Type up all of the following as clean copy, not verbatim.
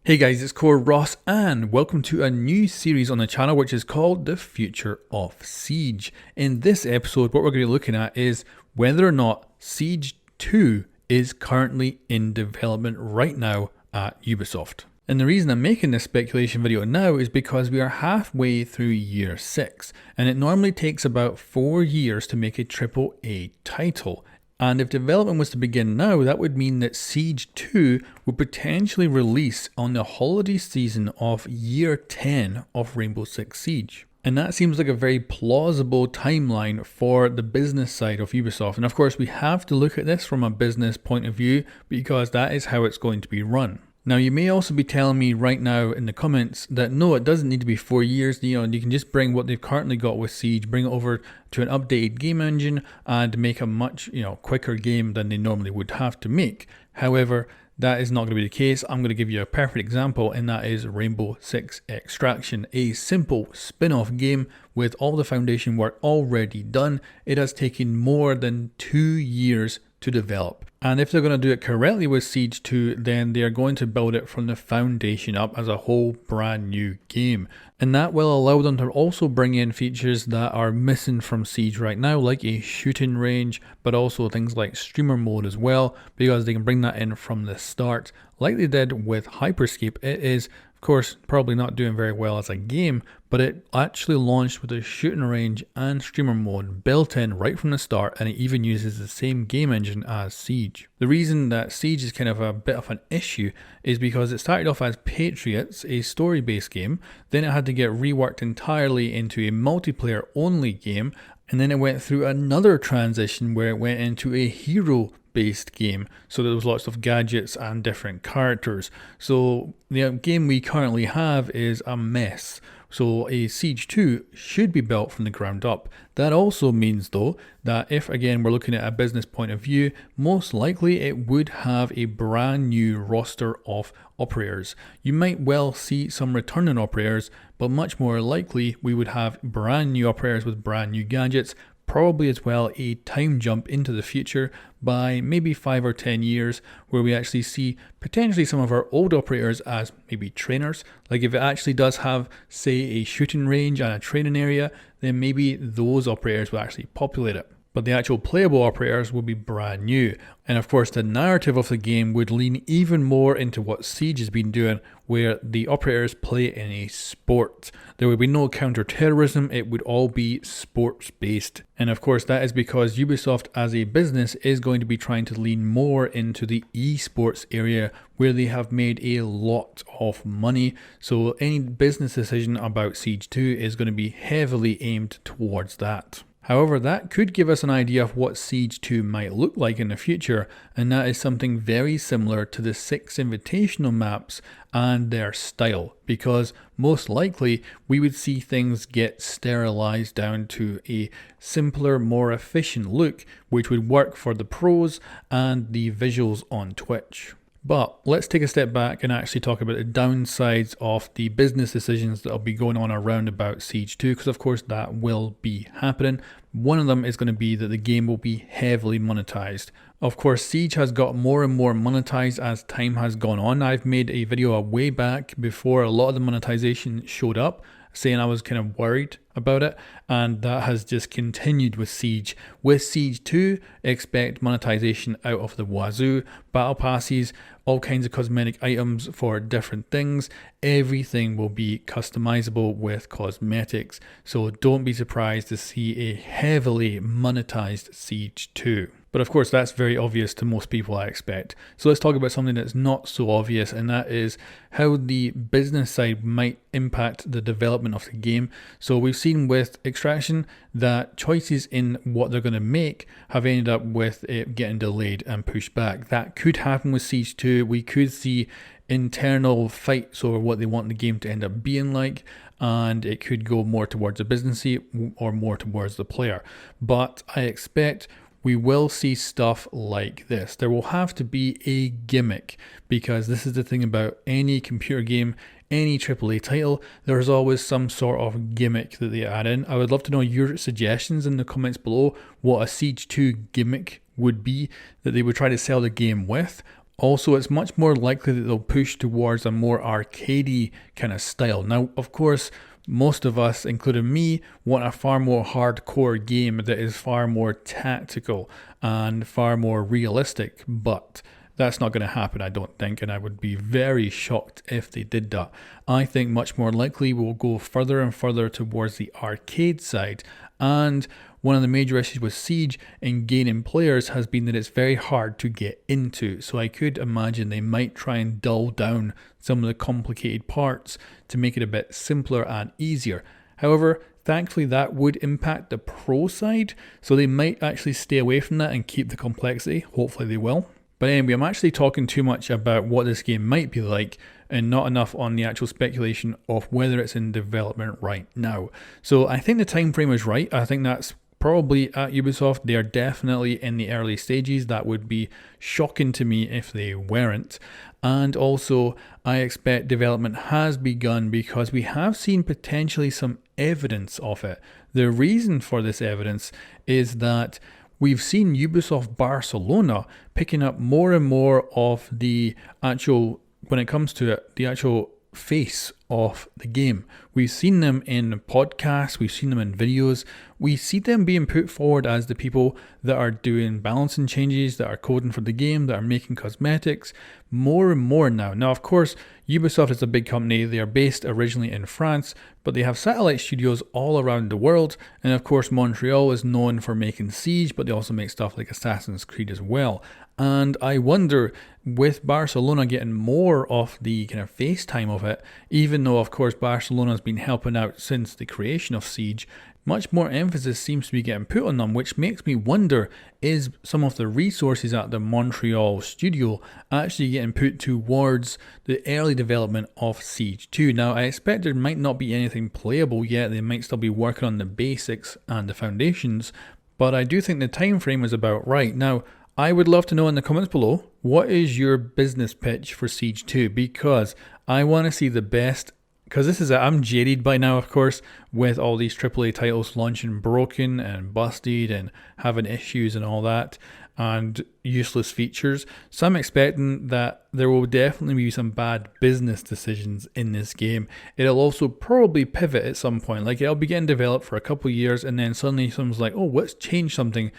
Hey guys, it's Core Ross and welcome to a new series on the channel which is called The Future of Siege. In this episode, what we're going to be looking at is whether or not Siege 2 is currently in development right now at Ubisoft. And the reason I'm making this speculation video now is because we are halfway through year 6 and it normally takes about 4 years to make a AAA title. And if development was to begin now, that would mean that Siege 2 would potentially release on the holiday season of year 10 of Rainbow Six Siege. And that seems like a very plausible timeline for the business side of Ubisoft. And of course, we have to look at this from a business point of view because that is how it's going to be run. Now, you may also be telling me right now in the comments that no, it doesn't need to be 4 years. You can just bring what they've currently got with Siege, bring it over to an updated game engine and make a much, quicker game than they normally would have to make. However, that is not going to be the case. I'm going to give you a perfect example, and that is Rainbow Six Extraction, a simple spin-off game with all the foundation work already done. It has taken more than 2 years to develop. And if they're going to do it correctly with Siege 2, then they are going to build it from the foundation up as a whole brand new game. And that will allow them to also bring in features that are missing from Siege right now, like a shooting range, but also things like streamer mode as well, because they can bring that in from the start. Like they did with Hyperscape, it is of course probably not doing very well as a game, but it actually launched with a shooting range and streamer mode built in right from the start, and it even uses the same game engine as Siege. The reason that Siege is kind of a bit of an issue is because it started off as Patriots, a story-based game, then it had to get reworked entirely into a multiplayer only game, and then it went through another transition where it went into a hero-based game, so there was lots of gadgets and different characters. So the game we currently have is a mess. So a Siege 2 should be built from the ground up. That also means though that if again we're looking at a business point of view, most likely it would have a brand new roster of operators. You might well see some returning operators, but much more likely we would have brand new operators with brand new gadgets, probably as well a time jump into the future by maybe 5 or 10 years, where we actually see potentially some of our old operators as maybe trainers. Like if it actually does have, say, a shooting range and a training area, then maybe those operators will actually populate it. But the actual playable operators will be brand new. And of course the narrative of the game would lean even more into what Siege has been doing, where the operators play in a sport. There would be no counter-terrorism, it would all be sports based. And of course that is because Ubisoft as a business is going to be trying to lean more into the esports area, where they have made a lot of money. So any business decision about Siege 2 is going to be heavily aimed towards that. However, that could give us an idea of what Siege 2 might look like in the future, and that is something very similar to the 6 invitational maps and their style, because most likely we would see things get sterilized down to a simpler, more efficient look, which would work for the pros and the visuals on Twitch. But let's take a step back and actually talk about the downsides of the business decisions that will be going on around about Siege 2, because of course that will be happening. One of them is going to be that the game will be heavily monetized. Of course, Siege has got more and more monetized as time has gone on. I've made a video a way back before a lot of the monetization showed up, saying I was kind of worried about it, and that has just continued with Siege. With Siege 2, expect monetization out of the wazoo, battle passes, all kinds of cosmetic items for different things. Everything will be customizable with cosmetics, so don't be surprised to see a heavily monetized Siege 2. But of course that's very obvious to most people, I expect. So let's talk about something that's not so obvious, and that is how the business side might impact the development of the game. So we've seen with Extraction that choices in what they're going to make have ended up with it getting delayed and pushed back. That could happen with Siege 2. We could see internal fights over what they want the game to end up being like, and it could go more towards the businessy or more towards the player. But I expect we will see stuff like this. There will have to be a gimmick, because this is the thing about any computer game, any AAA title, there's always some sort of gimmick that they add in. I would love to know your suggestions in the comments below what a Siege 2 gimmick would be that they would try to sell the game with. Also, it's much more likely that they'll push towards a more arcadey kind of style. Now, of course, most of us, including me, want a far more hardcore game that is far more tactical and far more realistic, but that's not going to happen, I don't think, and I would be very shocked if they did that. I think much more likely we'll go further and further towards the arcade side, and one of the major issues with Siege in gaining players has been that it's very hard to get into, so I could imagine they might try and dull down some of the complicated parts to make it a bit simpler and easier. However, thankfully that would impact the pro side, so they might actually stay away from that and keep the complexity. Hopefully they will. But anyway, I'm actually talking too much about what this game might be like and not enough on the actual speculation of whether it's in development right now. So I think the time frame is right. I think that's probably at Ubisoft. They are definitely in the early stages. That would be shocking to me if they weren't. And also, I expect development has begun because we have seen potentially some evidence of it. The reason for this evidence is that we've seen Ubisoft Barcelona picking up more and more of the actual, when it comes to it, the actual face of the game. We've seen them in podcasts, we've seen them in videos, we see them being put forward as the people that are doing balancing changes, that are coding for the game, that are making cosmetics, more and more now. Now, of course, Ubisoft is a big company. They are based originally in France, but they have satellite studios all around the world. And of course, Montreal is known for making Siege, but they also make stuff like Assassin's Creed as well. And I wonder, with Barcelona getting more of the kind of FaceTime of it, even though of course Barcelona has been helping out since the creation of Siege, much more emphasis seems to be getting put on them, which makes me wonder, is some of the resources at the Montreal studio actually getting put towards the early development of Siege 2? Now, I expect there might not be anything playable yet. They might still be working on the basics and the foundations, but I do think the time frame is about right. Now, I would love to know in the comments below, what is your business pitch for Siege 2? Because I want to see the best, because I'm jaded by now, of course, with all these AAA titles launching broken and busted and having issues and all that, and useless features. So I'm expecting that there will definitely be some bad business decisions in this game. It'll also probably pivot at some point. Like, it'll be getting developed for a couple of years and then suddenly someone's like, oh, let's change something,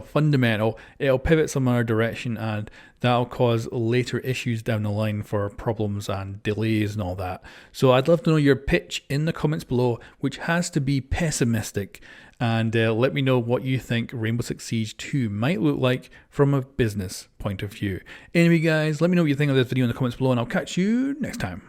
fundamental. It'll pivot some other direction and that'll cause later issues down the line for problems and delays and all that. So I'd love to know your pitch in the comments below, which has to be pessimistic. And let me know what you think Rainbow Six Siege 2 might look like from a business point of view. Anyway, guys, let me know what you think of this video in the comments below, and I'll catch you next time.